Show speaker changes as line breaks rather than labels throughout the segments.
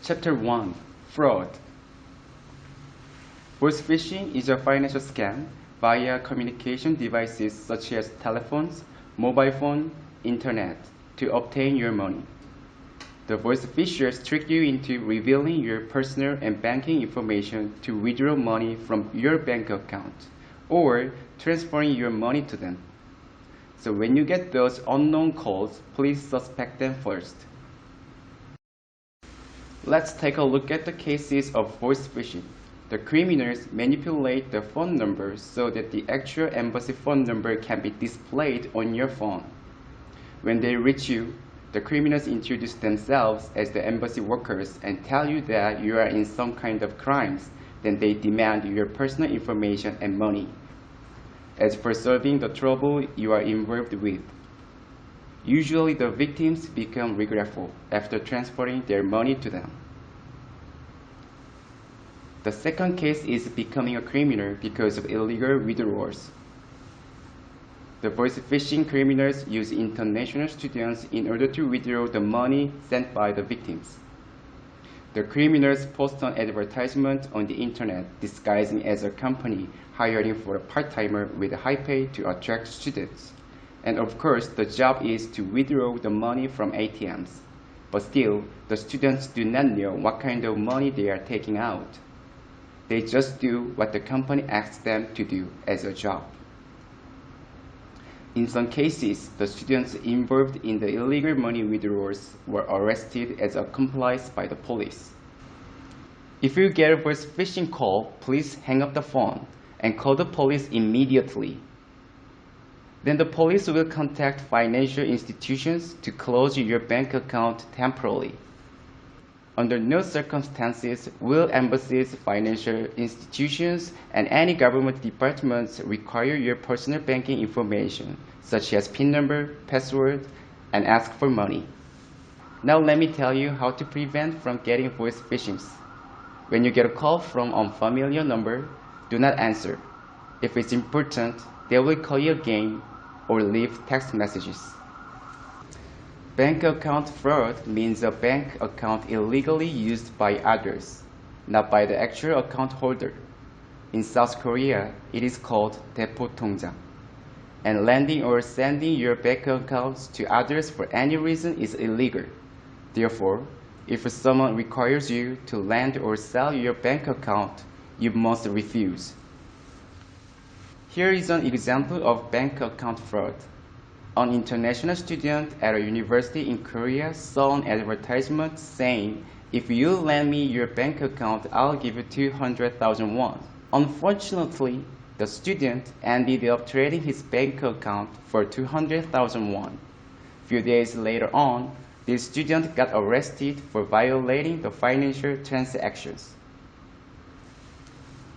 Chapter 1. Fraud. Voice phishing is a financial scam via communication devices such as telephones, mobile phone, internet to obtain your money. The voice phishers trick you into revealing your personal and banking information to withdraw money from your bank account or transferring your money to them. So when you get those unknown calls, please suspect them first. Let's take a look at the cases of voice phishing. The criminals manipulate the phone number so that the actual embassy phone number can be displayed on your phone. When they reach you, the criminals introduce themselves as the embassy workers and tell you that you are in some kind of crimes. Then they demand your personal information and money. As for solving the trouble you are involved with, usually the victims become regretful after transferring their money to them. The second case is becoming a criminal because of illegal withdrawals. The voice phishing criminals use international students in order to withdraw the money sent by the victims. The criminals post an advertisement on the internet disguising as a company hiring for a part-timer with high pay to attract students. And of course, the job is to withdraw the money from ATMs. But still, the students do not know what kind of money they are taking out. They just do what the company asks them to do as a job. In some cases, the students involved in the illegal money withdrawals were arrested as accomplices by the police. If you get a voice phishing call, please hang up the phone and call the police immediately. Then the police will contact financial institutions to close your bank account temporarily. Under no circumstances will embassies, financial institutions, and any government departments require your personal banking information, such as PIN number, password, and ask for money. Now let me tell you how to prevent from getting voice phishing. When you get a call from an unfamiliar number, do not answer. If it's important, they will call you again or leave text messages. Bank account fraud means a bank account illegally used by others, not by the actual account holder. In South Korea, it is called 대포 통장. And lending or sending your bank accounts to others for any reason is illegal. Therefore, if someone requires you to lend or sell your bank account, you must refuse. Here is an example of bank account fraud. An international student at a university in Korea saw an advertisement saying, "If you lend me your bank account, I'll give you 200,000 won. Unfortunately, the student ended up trading his bank account for 200,000 won. Few days later on, the student got arrested for violating the financial transactions.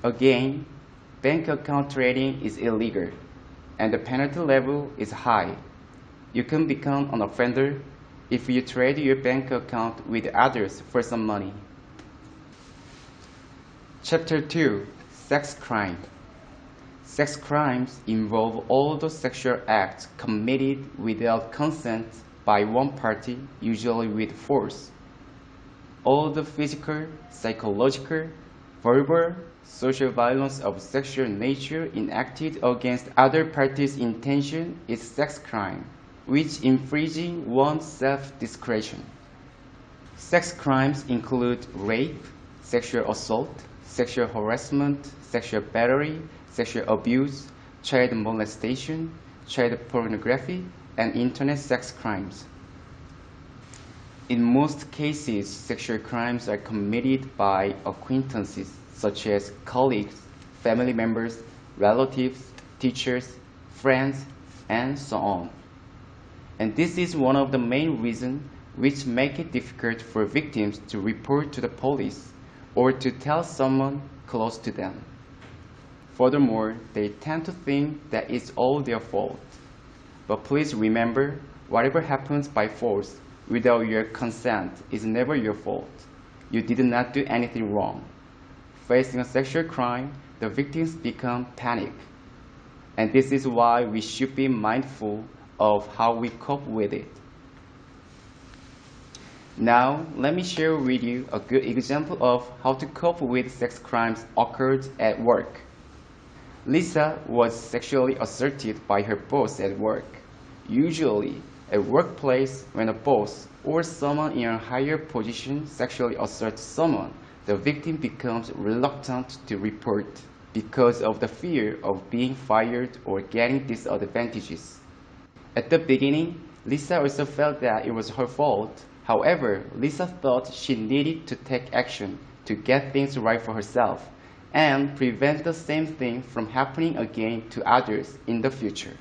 Again, bank account trading is illegal, and the penalty level is high. You can become an offender if you trade your bank account with others for some money. Chapter 2. Sex Crime. Sex crimes involve all the sexual acts committed without consent by one party, usually with force. All the physical, psychological, verbal, social violence of sexual nature enacted against other parties' intention is sex crime, which infringing one's self-discretion. Sex crimes include rape, sexual assault, sexual harassment, sexual battery, sexual abuse, child molestation, child pornography, and internet sex crimes. In most cases, sexual crimes are committed by acquaintances such as colleagues, family members, relatives, teachers, friends, and so on. And this is one of the main reasons which make it difficult for victims to report to the police or to tell someone close to them. Furthermore, they tend to think that it's all their fault. But please remember, whatever happens by force without your consent is never your fault. You did not do anything wrong. Facing a sexual crime, the victims become panic. And this is why we should be mindful of how we cope with it. Now, let me share with you a good example of how to cope with sex crimes occurred at work. Lisa was sexually assaulted by her boss at work. Usually, at workplace, when a boss or someone in a higher position sexually assaults someone, the victim becomes reluctant to report because of the fear of being fired or getting disadvantages. At the beginning, Lisa also felt that it was her fault. However, Lisa thought she needed to take action to get things right for herself and prevent the same thing from happening again to others in the future.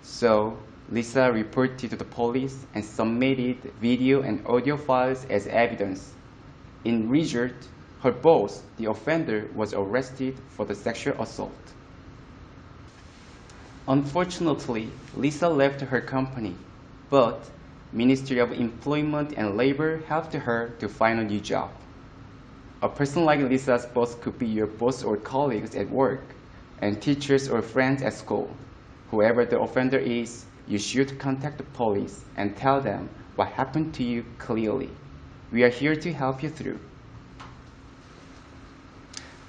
So, Lisa reported to the police and submitted video and audio files as evidence. In result, her boss, the offender, was arrested for the sexual assault. Unfortunately, Lisa left her company, but Ministry of Employment and Labor helped her to find a new job. A person like Lisa's boss could be your boss or colleagues at work, and teachers or friends at school. Whoever the offender is, you should contact the police and tell them what happened to you clearly. We are here to help you through.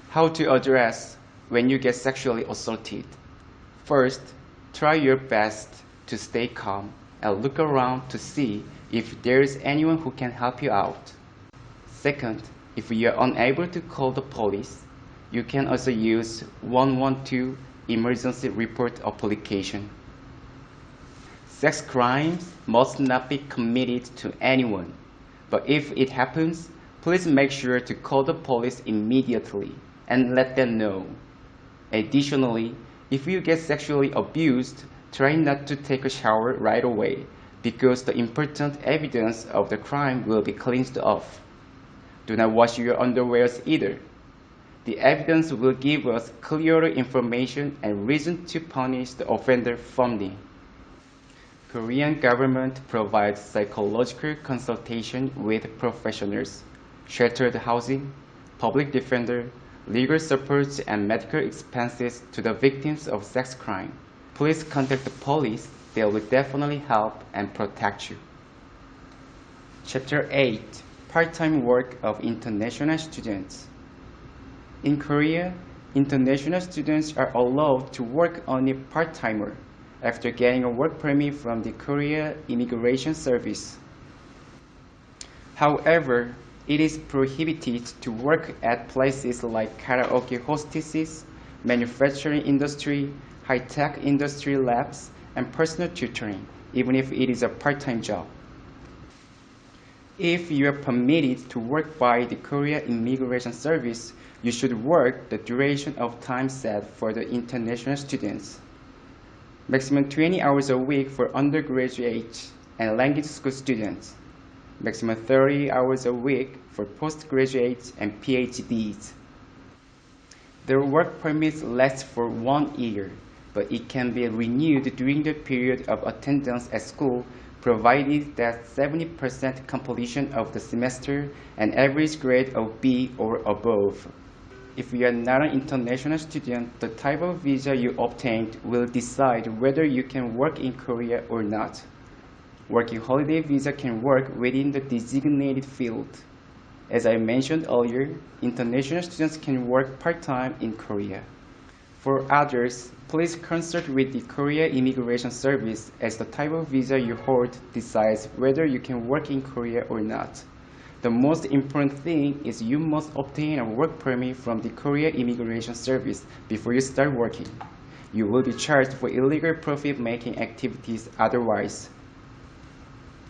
How to address when you get sexually assaulted. First, try your best to stay calm and look around to see if there is anyone who can help you out. Second, if you are unable to call the police, you can also use 112 emergency report application. Sex crimes must not be committed to anyone, but if it happens, please make sure to call the police immediately and let them know. Additionally, if you get sexually abused, try not to take a shower right away because the important evidence of the crime will be cleansed off. Do not wash your underwears either. The evidence will give us clearer information and reason to punish the offender firmly. Korean government provides psychological consultation with professionals, sheltered housing, public defender, legal support and medical expenses to the victims of sex crime. Please contact the police. They will definitely help and protect you. Chapter 8. Part-time work of international students. In Korea, international students are allowed to work only part-timer after getting a work permit from the Korea Immigration Service. However, it is prohibited to work at places like karaoke hostesses, manufacturing industry, high-tech industry labs, and personal tutoring, even if it is a part-time job. If you are permitted to work by the Korea Immigration Service, you should work the duration of time set for the international students. Maximum 20 hours a week for undergraduate and language school students. Maximum 30 hours a week for postgraduates and PhDs. Their work permits last for 1 year, but it can be renewed during the period of attendance at school, provided that 70% completion of the semester and average grade of B or above. If you are not an international student, the type of visa you obtained will decide whether you can work in Korea or not. Working holiday visa can work within the designated field. As I mentioned earlier, international students can work part-time in Korea. For others, please consult with the Korea Immigration Service as the type of visa you hold decides whether you can work in Korea or not. The most important thing is you must obtain a work permit from the Korea Immigration Service before you start working. You will be charged for illegal profit-making activities otherwise.